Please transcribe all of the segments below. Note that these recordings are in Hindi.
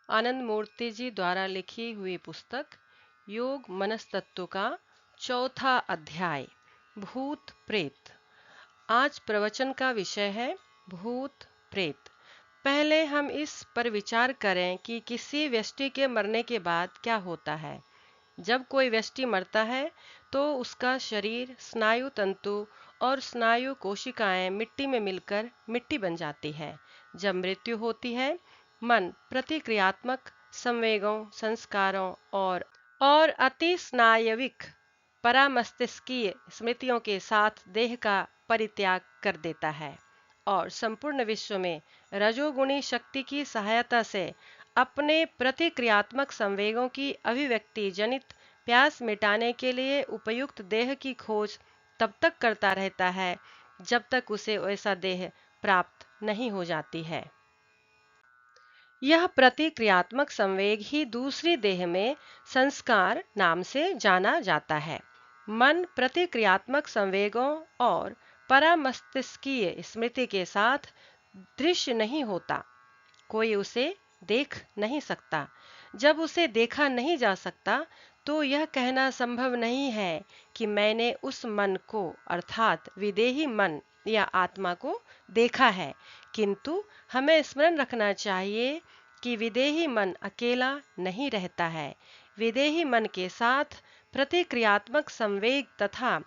आनंद मूर्ति जी द्वारा लिखी हुई पुस्तक योग मनस्तत्व का चौथा अध्याय भूत प्रेत। आज प्रवचन का विषय है भूत प्रेत। पहले हम इस पर विचार करें कि किसी व्यक्ति के मरने के बाद क्या होता है। जब कोई व्यक्ति मरता है तो उसका शरीर, स्नायु तंतु और स्नायु कोशिकाएं मिट्टी में मिलकर मिट्टी बन जाती है। जब मृत्यु होती है, मन प्रतिक्रियात्मक संवेगों, संस्कारों और अति स्नायविक परामस्तिष्कीय स्मृतियों के साथ देह का परित्याग कर देता है और संपूर्ण विश्व में रजोगुणी शक्ति की सहायता से अपने प्रतिक्रियात्मक संवेगों की अभिव्यक्ति जनित प्यास मिटाने के लिए उपयुक्त देह की खोज तब तक करता रहता है जब तक उसे वैसा देह प्राप्त नहीं हो जाती है। यह प्रतिक्रियात्मक संवेग ही दूसरी देह में संस्कार नाम से जाना जाता है। मन प्रतिक्रियात्मक संवेगों और परामस्तिष्कीय स्मृति के साथ दृश्य नहीं होता। कोई उसे देख नहीं सकता। जब उसे देखा नहीं जा सकता तो यह कहना संभव नहीं है कि मैंने उस मन को अर्थात विदेही मन या आत्मा को देखा है। किंतु हमें स्मरण रखना चाहिए कि विदेही मन अकेला नहीं रहता है। विदेही मन के साथ प्रतिक्रियात्मक संवेग तथा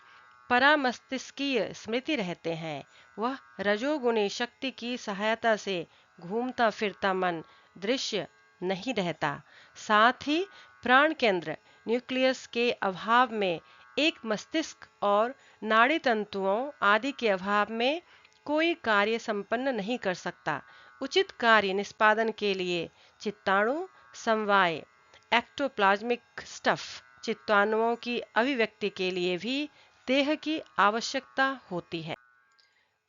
परामस्तिष्कीय स्मृति रहते हैं। वह रजोगुणी शक्ति की सहायता से घूमता फिरता मन दृश्य नहीं रहता। साथ ही प्राण केंद्र न्यूक्लियस के अभाव में, एक मस्तिष्क और नाड़ी तंतुओं आदि के अभाव में कोई कार्य संपन्न नहीं कर सकता। उचित कार्य निष्पादन के लिए चित्ताणु, समवाय, एक्टोप्लाज्मिक स्टफ, चित्ताणुओं की अभिव्यक्ति के लिए भी देह की आवश्यकता होती है।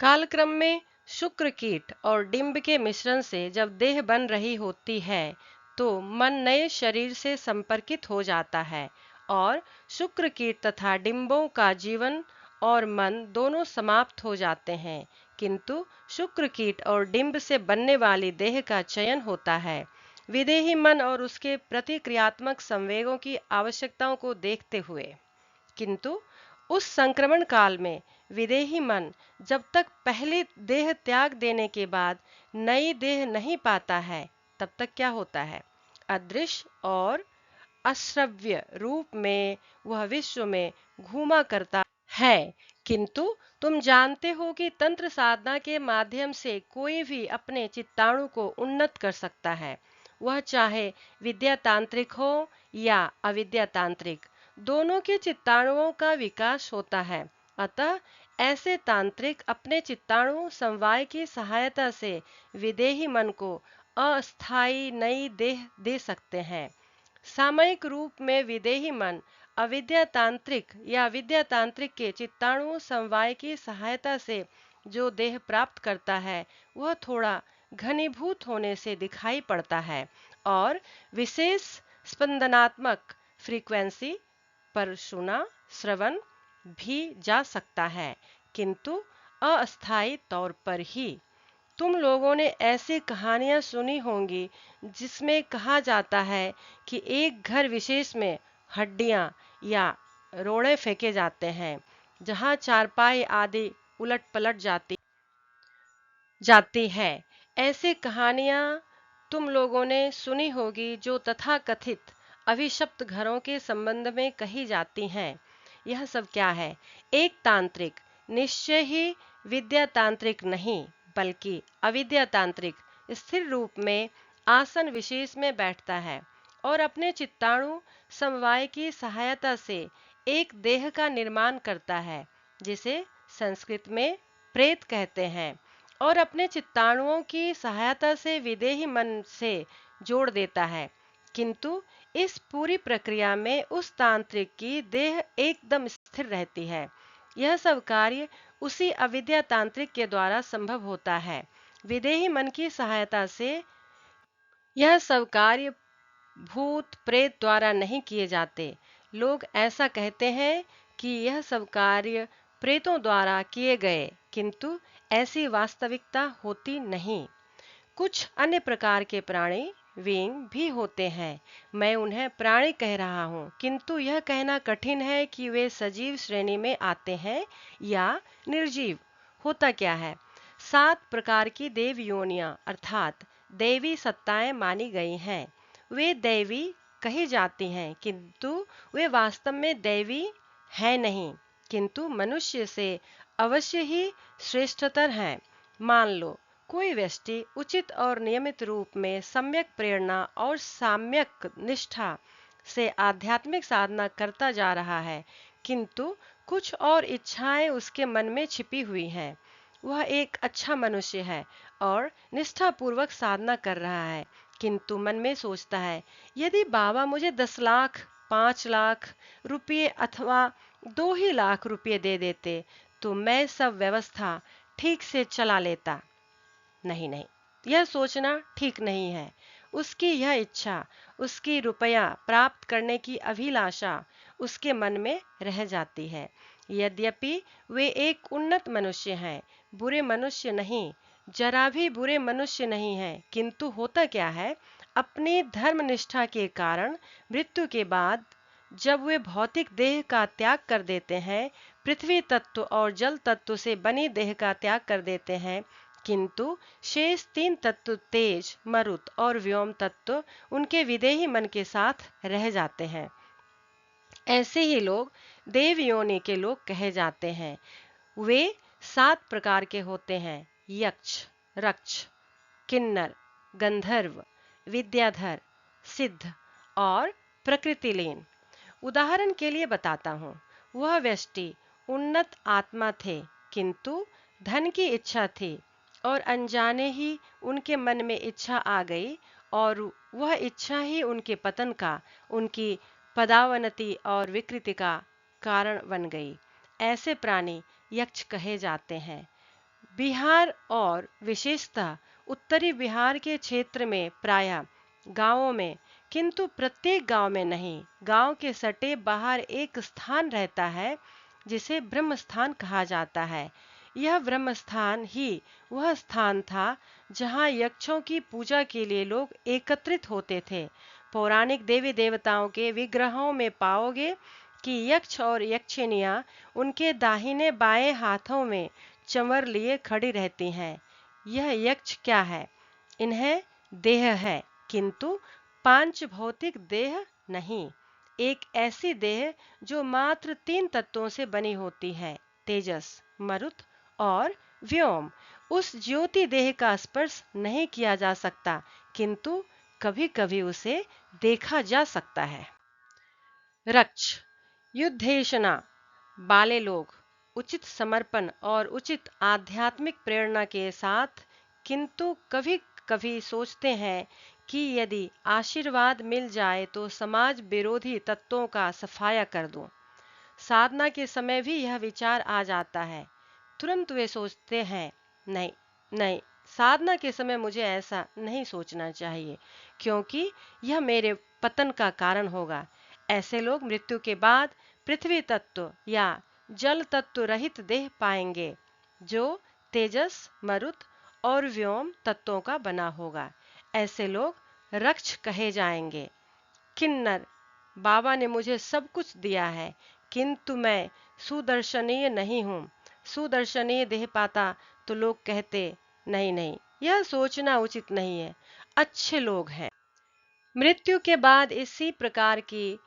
कालक्रम में शुक्र कीट और डिंब के मिश्रण से जब देह बन रही होती है तो मन नए शरीर से संपर्कित हो जाता है और शुक्र कीट तथा डिंबों का जीवन और मन दोनों समाप्त हो जाते हैं। किंतु शुक्र कीट और डिंब से बनने वाली देह का चयन होता है विदेही मन और उसके प्रतिक्रियात्मक संवेगों की आवश्यकताओं को देखते हुए। किंतु उस संक्रमण काल में विदेही मन जब तक पहली देह त्याग देने के बाद नई देह नहीं पाता है तब तक क्या होता है, अदृश्य और अश्रव्य रूप में वह विश्व में घूमा करता है। किंतु तुम जानते हो कि तंत्र साधना के माध्यम से कोई भी अपने चित्ताणु को उन्नत कर सकता है, वह चाहे विद्या तांत्रिक हो या अविद्या तांत्रिक, दोनों के चित्ताणुओं का विकास होता है। अतः ऐसे तांत्रिक अपने चित्ताणु समवाय की सहायता से विदेही मन को अस्थायी नई देह दे सकते हैं। सामयिक रूप में विदेही मन अविद्या तांत्रिक या विद्या तांत्रिक के चित्ताणु समवाय की सहायता से जो देह प्राप्त करता है वह थोड़ा घनीभूत होने से दिखाई पड़ता है और विशेष स्पंदनात्मक फ्रीक्वेंसी पर सुना श्रवण भी जा सकता है, किंतु अस्थायी तौर पर ही। तुम लोगों ने ऐसी कहानियां सुनी होंगी जिसमें कहा जाता है कि एक घर विशेष में हड्डियां या रोड़े फेंके जाते हैं जहां चारपाई आदि उलट पलट जाती है। ऐसी कहानियां तुम लोगों ने सुनी होगी जो तथाकथित अभिशप्त घरों के संबंध में कही जाती हैं। यह सब क्या है? एक तांत्रिक निश्चय ही विद्या तांत्रिक नहीं बल्कि अविद्या तांत्रिक स्थिर रूप में आसन विशेष में बैठता है और अपने चित्ताणु समवाय की सहायता से एक देह का निर्माण करता है जिसे संस्कृत में प्रेत कहते हैं और अपने चित्ताणुओं की सहायता से विदेही मन से जोड़ देता है। किंतु इस पूरी प्रक्रिया में उस तांत्रिक की देह एकदम स्थिर रहती है। यह सब कार्य उसी अविद्या तांत्रिक के द्वारा संभव होता है। विदेही मन की सहायता से यह सब कार्य भूत प्रेत द्वारा नहीं किए जाते। लोग ऐसा कहते हैं कि यह सब कार्य प्रेतों द्वारा किए गए, किंतु ऐसी वास्तविकता होती नहीं। कुछ अन्य प्रकार के प्राणी विंग भी होते हैं। मैं उन्हें प्राणी कह रहा हूँ, किंतु यह कहना कठिन है कि वे सजीव श्रेणी में आते हैं या निर्जीव। होता क्या है, 7 प्रकार की देव योनियां अर्थात दैवी सत्ताएं मानी गई हैं। वे दैवी कही जाती हैं, किंतु वे वास्तव में दैवी हैं नहीं, किंतु मनुष्य से अवश्य ही श्रेष्ठतर हैं। मान लो कोई व्यक्ति उचित और नियमित रूप में सम्यक प्रेरणा और साम्यक निष्ठा से आध्यात्मिक साधना करता जा रहा है, किंतु कुछ और इच्छाएं उसके मन में छिपी हुई हैं। वह एक अच्छा मनुष्य है और निष्ठापूर्वक साधना कर रहा है, किंतु मन में सोचता है, यदि बाबा मुझे 10 लाख, 5 लाख रुपये अथवा 2 ही लाख रुपये दे देते तो मैं सब व्यवस्था ठीक से चला लेता। नहीं नहीं, यह सोचना ठीक नहीं है। उसकी यह इच्छा, उसकी रुपया प्राप्त करने की अभिलाषा उसके मन में रह जाती है। यद्यपि वे एक उन्नत मनुष्य हैं, बुरे मनुष्य नहीं, जरा भी बुरे मनुष्य नहीं हैं, किंतु होता क्या है, अपनी धर्मनिष्ठा के कारण मृत्यु के बाद जब वे भौतिक देह का त्याग कर देते हैं, पृथ्वी तत्व और जल तत्व से बनी देह का त्याग कर देते हैं, किंतु शेष 3 तत्व तेज, मरुत और व्योम तत्व उनके विदेही मन के साथ रह जाते हैं। ऐसे ही लोग देव योनि के लोग कहे जाते हैं। वे 7 प्रकार के होते हैं: यक्ष, रक्ष, किन्नर, गंधर्व, विद्याधर, सिद्ध और प्रकृतिलीन। उदाहरण के लिए बताता हूँ, वह व्यक्ति उन्नत आत्मा थे, किंतु धन की इच्छा थी और अनजाने ही उनके मन में इच्छा आ गई और वह इच्छा ही उनके पतन का, उनकी पदावनति और विकृति का कारण बन गई। ऐसे प्राणी यक्ष कहे जाते हैं। बिहार और विशेषतः उत्तरी बिहार के क्षेत्र में प्रायः गांवों में, किंतु प्रत्येक गांव में नहीं, गांव के सटे बाहर एक स्थान रहता है जिसे ब्रह्म स्थान कहा जाता है। यह ब्रह्म स्थान ही वह स्थान था जहां यक्षों की पूजा के लिए लोग एकत्रित होते थे। पौराणिक देवी देवताओं के विग्रहों में पाओगे कि यक्ष और यक्षिनियां उनके दाहिने बाएं हाथों में चंवर लिए खड़ी रहती हैं। यह यक्ष क्या है? इन्हें देह है, किंतु पांच भौतिक देह नहीं। एक ऐसी देह जो मात्र 3 तत्वों से बनी होती है: तेजस, मरुत और व्योम। उस ज्योति देह का स्पर्श नहीं किया जा सकता, किंतु कभी कभी उसे देखा जा सकता है। रक्ष, युद्धेशना वाले लोग उचित समर्पण और उचित आध्यात्मिक प्रेरणा के साथ, किंतु कभी कभी सोचते हैं कि यदि आशीर्वाद मिल जाए तो समाज विरोधी तत्वों का सफाया कर दूं। साधना के समय भी यह विचार आ जाता है। तुरंत वे सोचते हैं, नहीं नहीं, साधना के समय मुझे ऐसा नहीं सोचना चाहिए, क्योंकि यह मेरे पतन का कारण होगा। ऐसे लोग मृत्यु के बाद पृथ्वी तत्व या जल तत्व रहित देह पाएंगे, जो तेजस, मरुत और व्योम तत्वों का बना होगा। ऐसे लोग रक्ष कहे जाएंगे। किन्नर, बाबा ने मुझे सब कुछ दिया है, किंतु मैं सुदर्शनीय नहीं हूँ। सुदर्शनीय देह पाता तो लोग कहते, नहीं नहीं, यह सोचना उचित नहीं है, अच्छे लोग हैं। मृत्यु के बाद इसी प्रकार की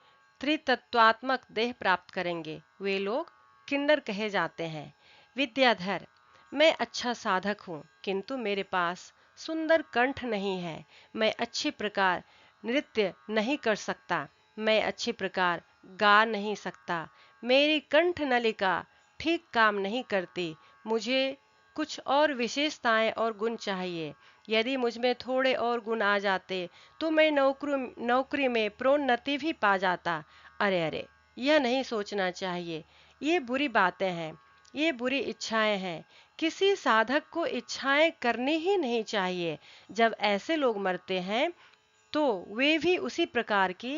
त्रितत्वात्मक देह प्राप्त करेंगे। वे लोग किन्नर कहे जाते हैं। विद्याधर, मैं अच्छा साधक हूँ, किंतु मेरे पास सुंदर कंठ नहीं है। मैं अच्छी प्रकार नृत्य नहीं कर सकता, मैं अच्छी प्रकार गा नहीं सकता, मेरी कंठ नलिका ठीक काम नहीं करती। मुझे कुछ और विशेषताएं और गुण चाहिए। यदि मुझमें थोड़े और गुण आ जाते तो मैं नौकरी में प्रोन्नति भी पा जाता। अरे अरे, यह नहीं सोचना चाहिए। ये बुरी बातें हैं, ये बुरी इच्छाएं हैं। किसी साधक को इच्छाएं करनी ही नहीं चाहिए। जब ऐसे लोग मरते हैं तो वे भी उसी प्रकार की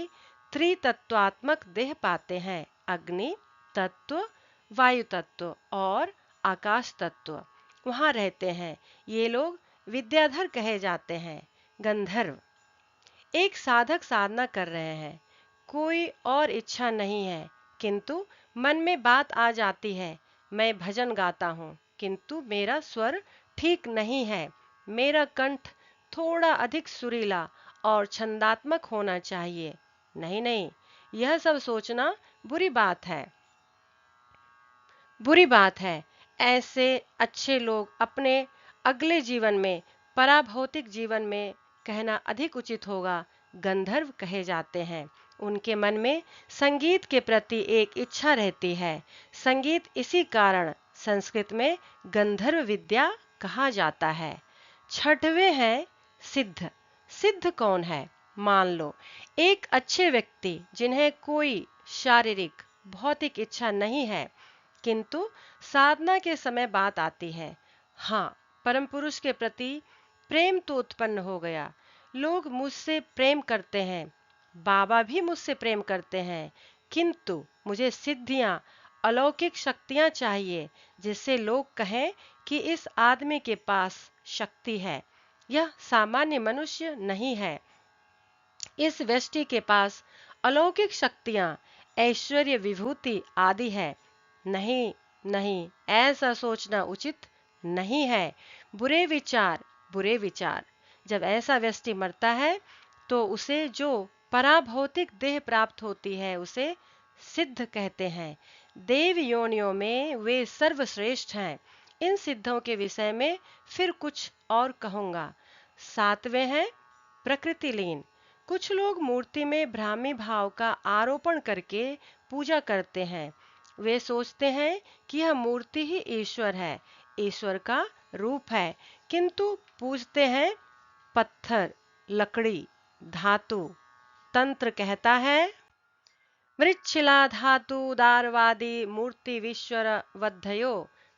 त्रितत्वात्मक देह पाते हैं: अग्नि तत्व, वायु तत्व और आकाश तत्व। वहां रहते हैं। ये लोग विद्याधर कहे जाते हैं। गंधर्व, एक साधक साधना कर रहे हैं, कोई और इच्छा नहीं है, किंतु मन में बात आ जाती है, मैं भजन गाता हूँ किंतु मेरा स्वर ठीक नहीं है, मेरा कंठ थोड़ा अधिक सुरीला और छंदात्मक होना चाहिए। नहीं नहीं, यह सब सोचना बुरी बात है, बुरी बात है। ऐसे अच्छे लोग अपने अगले जीवन में, पराभौतिक जीवन में कहना अधिक उचित होगा, गंधर्व कहे जाते हैं। उनके मन में संगीत के प्रति एक इच्छा रहती है। संगीत इसी कारण संस्कृत में गंधर्व विद्या कहा जाता है। छठवें हैं सिद्ध। सिद्ध कौन है? मान लो एक अच्छे व्यक्ति जिन्हें कोई शारीरिक भौतिक इच्छा नहीं है, किंतु साधना के समय बात आती है, हाँ, परम पुरुष के प्रति प्रेम तो उत्पन्न हो गया, लोग मुझसे प्रेम करते हैं, बाबा भी मुझसे प्रेम करते हैं, किंतु मुझे सिद्धियां, अलौकिक शक्तियां चाहिए, जिससे लोग कहें कि इस आदमी के पास शक्ति है, यह सामान्य मनुष्य नहीं है, इस व्यष्टि के पास अलौकिक शक्तियां, ऐश्वर्य, विभूति आदि है। नहीं नहीं, ऐसा सोचना उचित नहीं है। बुरे विचार, बुरे विचार। जब ऐसा व्यक्ति मरता है तो उसे जो पराभौतिक देह प्राप्त होती है उसे सिद्ध कहते हैं। देव योनियों में वे सर्वश्रेष्ठ हैं। इन सिद्धों के विषय में फिर कुछ और कहूंगा। सातवें हैं प्रकृति लीन। कुछ लोग मूर्ति में ब्राह्मी भाव का आरोपण करके पूजा करते हैं। वे सोचते हैं कि यह मूर्ति ही ईश्वर है, ईश्वर का रूप है, किंतु पूजते हैं पत्थर, लकड़ी, धातु। तंत्र कहता है मृच्छिला धातु दारवादी मूर्ति विश्वर वध्ययो।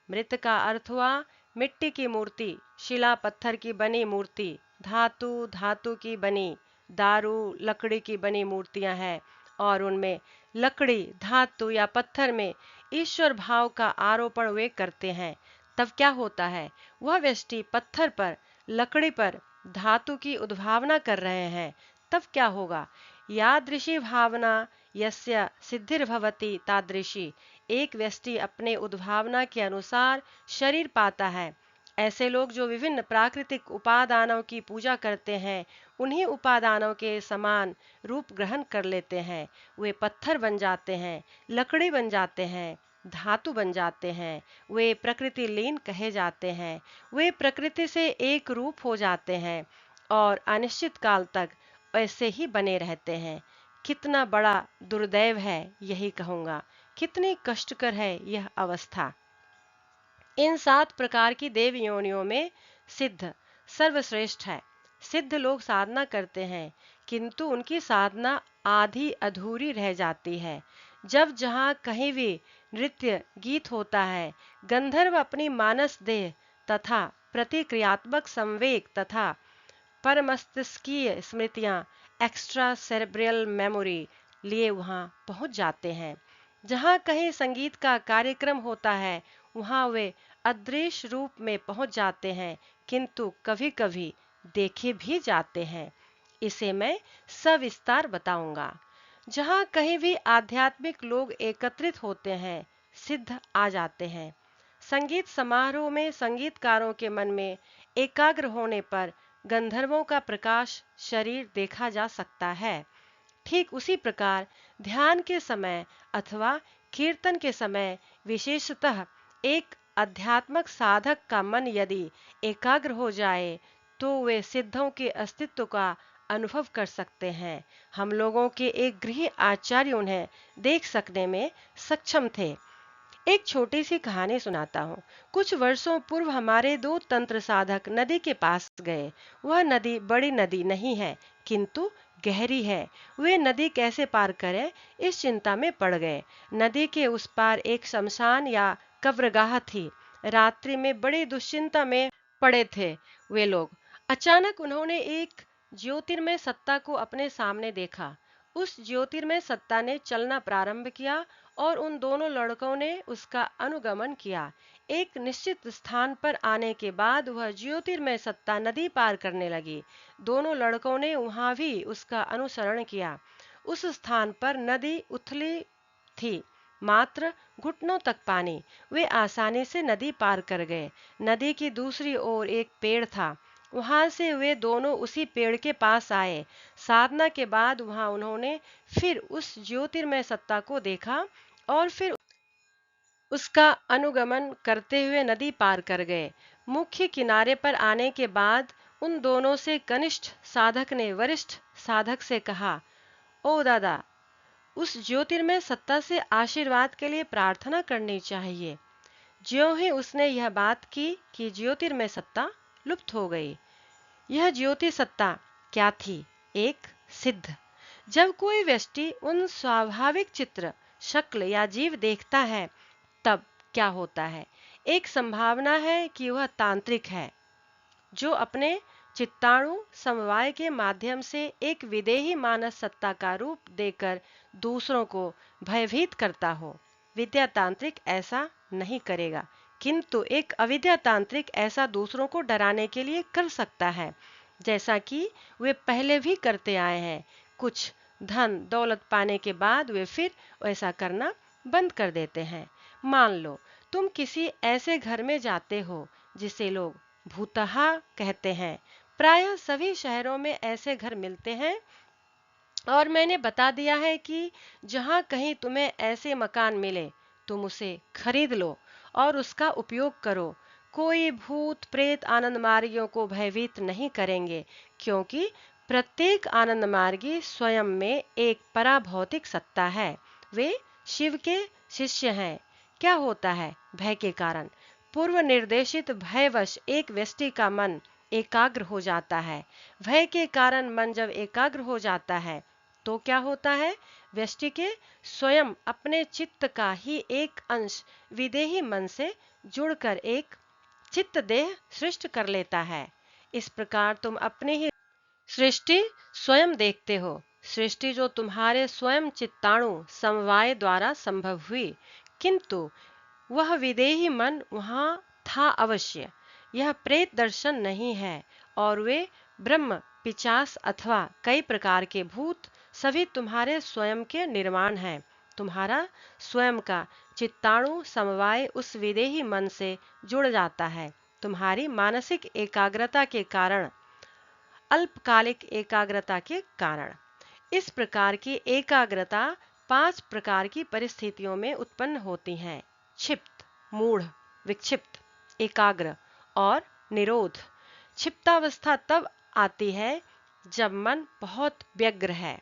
मृत का अर्थ हुआ मिट्टी की मूर्ति, शिला पत्थर की बनी मूर्ति, धातु धातु की बनी, दारू लकड़ी की बनी मूर्तियां हैं, और उनमें लकड़ी, धातु या पत्थर में ईश्वर भाव का आरोपण वे करते हैं। तब क्या होता है? वह व्यष्टि पत्थर पर, लकड़ी पर धातु की उद्भावना कर रहे हैं। तब क्या होगा? यादृशी भावना यस्य सिद्धिर्भवति तादृशी। एक व्यष्टि अपने उद्भावना के अनुसार शरीर पाता है। ऐसे लोग जो विभिन्न प्राकृतिक उपादानों की पूजा करते हैं, उन्हीं उपादानों के समान रूप ग्रहण कर लेते हैं। वे पत्थर बन जाते हैं, लकड़ी बन जाते हैं, धातु बन जाते हैं। वे प्रकृति लीन कहे जाते हैं। वे प्रकृति से एक रूप हो जाते हैं और अनिश्चित काल तक ऐसे ही बने रहते हैं। कितना बड़ा दुर्दैव है, यही कहूंगा। कितनी कष्टकर है यह अवस्था। इन 7 प्रकार की देव योनियों में सिद्ध सर्वश्रेष्ठ है। सिद्ध लोग साधना करते हैं, किंतु उनकी साधना आधी अधूरी रह जाती है। जब जहाँ कहीं भी नृत्य गीत होता है, गंधर्व अपनी मानस देह तथा प्रतिक्रियात्मक संवेग तथा परमस्तिष्कीय स्मृतियां, एक्स्ट्रा सेरेब्रल मेमोरी लिए वहां पहुंच जाते हैं। जहां कहीं संगीत का कार्यक्रम होता है, वहां वे अदृश्य रूप में पहुंच जाते हैं, किंतु कभी कभी देखे भी जाते हैं। इसे मैं सविस्तार बताऊंगा। जहां कहीं भी आध्यात्मिक लोग एकत्रित होते हैं, सिद्ध आ जाते हैं। संगीत समारोह में संगीतकारों के मन में एकाग्र होने पर गंधर्वों का प्रकाश शरीर देखा जा सकता है। ठीक उसी प्रकार ध्यान के समय अथवा कीर्तन के समय विशेषतः एक आध्यात्मक साधक का मन यदि एकाग्र हो जाए तो वे सिद्धों के अस्तित्व का अनुभव कर सकते हैं। हम लोगों के एक गृह आचार्य उन्हें देख सकने में सक्षम थे। एक छोटी सी कहानी सुनाता हूँ। कुछ वर्षों पूर्व हमारे 2 तंत्र साधक नदी के पास गए। वह नदी बड़ी नदी नहीं है, किंतु गहरी है। वे नदी कैसे पार करें, इस चिंता में पड़ गए। नदी के उस पार एक शमशान या कब्रगाह थी। रात्रि में बड़ी दुश्चिंता में पड़े थे वे लोग। अचानक उन्होंने एक ज्योतिर्मय सत्ता को अपने सामने देखा। उस ज्योतिर्मय सत्ता ने चलना प्रारंभ किया और उन दोनों लड़कों ने उसका अनुगमन किया। एक निश्चित स्थान पर आने के बाद वह ज्योतिर्मय सत्ता नदी पार करने लगी। दोनों लड़कों ने वहां भी उसका अनुसरण किया। उस स्थान पर नदी उथली थी, मात्र घुटनों तक पानी। वे आसानी से नदी पार कर गए। नदी की दूसरी ओर एक पेड़ था, वहां से वे दोनों उसी पेड़ के पास आए। साधना के बाद वहां उन्होंने फिर उस ज्योतिर्मय सत्ता को देखा और फिर उसका अनुगमन करते हुए नदी पार कर गए। मुख्य किनारे पर आने के बाद उन दोनों से कनिष्ठ साधक ने वरिष्ठ साधक से कहा, ओ दादा, उस ज्योतिर्मय सत्ता से आशीर्वाद के लिए प्रार्थना करनी चाहिए। ज्यों ही उसने यह बात की कि ज्योतिर्मय सत्ता लुप्त हो गई। यह ज्योति सत्ता क्या थी? एक सिद्ध। जब कोई व्यक्ति उन स्वाभाविक चित्र, शक्ल या जीव देखता है, तब क्या होता है? एक संभावना है कि वह तांत्रिक है, जो अपने चित्ताणु समवाय के माध्यम से एक विदेही मानस सत्ता का रूप देकर दूसरों को भयभीत करता हो। विद्या तांत्रिक ऐसा नहीं करेगा, किंतु एक अविद्या तांत्रिक ऐसा दूसरों को डराने के लिए कर सकता है, जैसा कि वे पहले भी करते आए हैं। कुछ धन दौलत पाने के बाद वे फिर ऐसा करना बंद कर देते हैं। मान लो तुम किसी ऐसे घर में जाते हो जिसे लोग भूतहा कहते हैं। प्रायः सभी शहरों में ऐसे घर मिलते हैं और मैंने बता दिया है कि जहाँ कहीं तुम्हें ऐसे मकान मिले, तुम उसे खरीद लो और उसका उपयोग करो। कोई भूत प्रेत आनंद मार्गियों को भयभीत नहीं करेंगे, क्योंकि प्रत्येक आनंद मार्गी स्वयं में एक पराभौतिक सत्ता है। वे शिव के शिष्य हैं। क्या होता है? भय के कारण पूर्व निर्देशित भयवश एक व्यक्ति का मन एकाग्र हो जाता है। भय के कारण मन जब एकाग्र हो जाता है तो क्या होता है? व्यक्ति के स्वयं अपने चित्त का ही एक अंश विदेही मन से जुड़कर एक चित्त देह सृष्ट कर लेता है। इस प्रकार तुम अपनी ही सृष्टि स्वयं देखते हो। सृष्टि जो तुम्हारे स्वयं चित्ताणु समवाय द्वारा संभव हुई, किंतु वह विदेही मन वहां था अवश्य। यह प्रेत दर्शन नहीं है, और वे ब्रह्म पिचास अथवा कई प्रकार के भूत सभी तुम्हारे स्वयं के निर्माण हैं। तुम्हारा स्वयं का चित्ताणु समवाय उस विदेही मन से जुड़ जाता है। तुम्हारी मानसिक एकाग्रता के कारण, अल्पकालिक एकाग्रता के कारण। इस प्रकार की एकाग्रता 5 प्रकार की परिस्थितियों में उत्पन्न होती है: क्षिप्त, मूढ़, विक्षिप्त, एकाग्र और निरोध। क्षिप्तावस्था तब आती है जब मन बहुत व्यग्र है,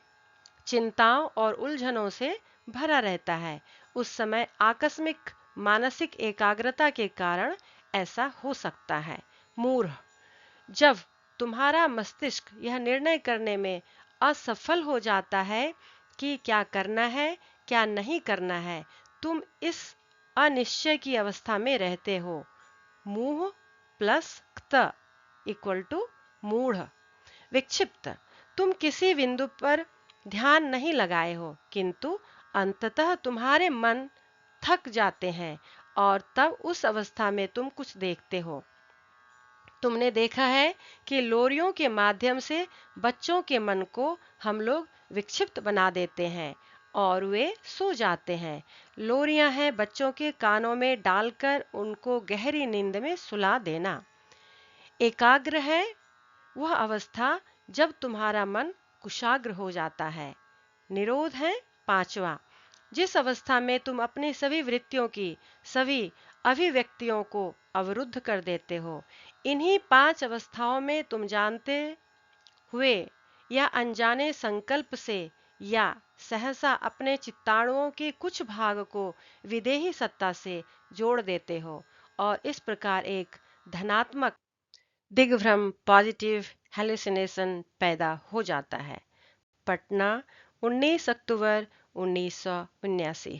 चिंताओं और उलझनों से भरा रहता है। उस समय आकस्मिक मानसिक एकाग्रता के कारण ऐसा हो सकता है। मूढ़, जब तुम्हारा मस्तिष्क यह निर्णय करने में असफल हो जाता है कि क्या करना है क्या नहीं करना है, तुम इस अनिश्चय की अवस्था में रहते हो। मूढ़ प्लस क्त इक्वल टू मूढ़। विक्षिप्त, तुम किसी बिंदु पर ध्यान नहीं लगाए हो, किंतु अंततः तुम्हारे मन थक जाते हैं और तब उस अवस्था में तुम कुछ देखते हो। तुमने देखा है कि लोरियों के माध्यम से बच्चों के मन को हम लोग विक्षिप्त बना देते हैं और वे सो जाते हैं। लोरियां हैं बच्चों के कानों में डालकर उनको गहरी नींद में सुला देना। एकाग्र है वह अवस्था जब तुम्हारा मन कुशाग्र हो जाता है। निरोध है 5वां, जिस अवस्था में तुम अपनी सभी वृत्तियों की सभी अभिव्यक्तियों को अवरुद्ध कर देते हो। इन्हीं 5 अवस्थाओं में तुम जानते हुए या अनजाने संकल्प से या सहसा अपने चित्ताणुओं के कुछ भाग को विदेही सत्ता से जोड़ देते हो और इस प्रकार एक धनात्मक दिग्भ्रम, पॉजिटिव हेलुसिनेशन पैदा हो जाता है। पटना, 19 अक्टूबर 1979।